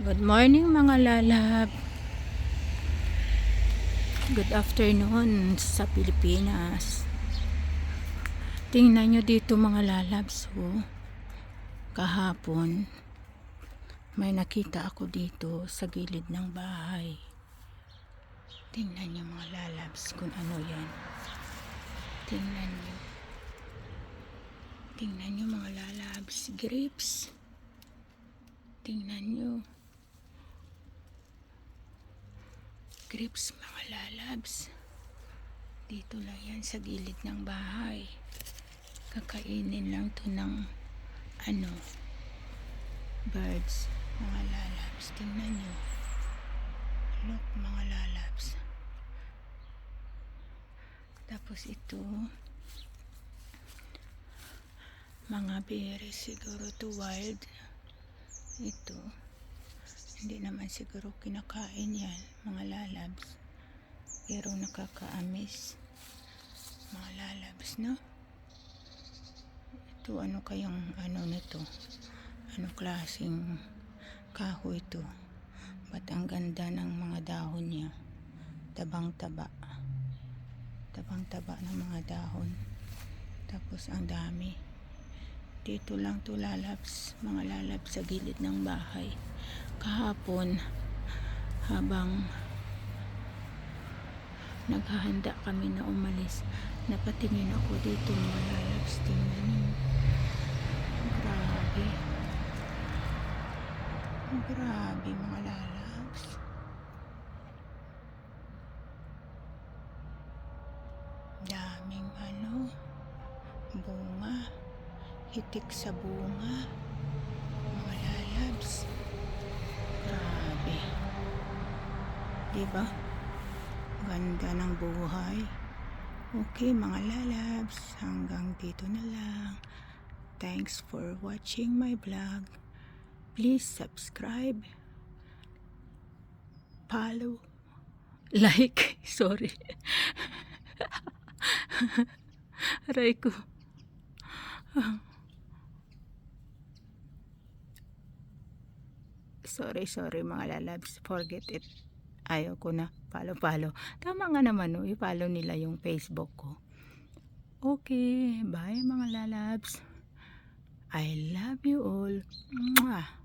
Good morning mga lalab. Good afternoon sa Pilipinas. Tingnan nyo dito mga lalab. So, kahapon may nakita ako dito sa gilid ng bahay. Tingnan nyo mga lalabs kung ano yan. Tingnan nyo. Tingnan nyo mga lalabs. Grapes. Tingnan nyo. Grapes mga lalabs. Dito lang yan sa gilid ng bahay. Kakainin lang to ng birds mga lalabs. Tingnan nyo. Look mga lalabs. Tapos ito mga berries siguro to wild. Ito hindi naman siguro kinakain yan mga lalabs, pero nakakaamis mga lalabs, no? Ito ano kayang nito, ano klaseng kahoy ito, ba't ang ganda ng mga dahon niya, tabang taba ng mga dahon, tapos ang dami. Dito lang to lalabs mga lalabs sa gilid ng bahay. Kahapon habang naghahanda kami na umalis, napatingin ako dito mga lalabs. Tingnan nyo, grabe mga lalabs. Daming bunga, hitik sa bunga mga lalabs. Grabe, diba? Ganda ng buhay. Okay mga lalabs, hanggang dito na lang. Thanks for watching my vlog. Please subscribe, follow, like, sorry. Aray ko. Sorry mga lalabs, forget it. Ayaw ko na follow. Tama nga naman, no? I-follow nila yung Facebook ko. Okay, bye mga lalabs. I love you all. Mwah.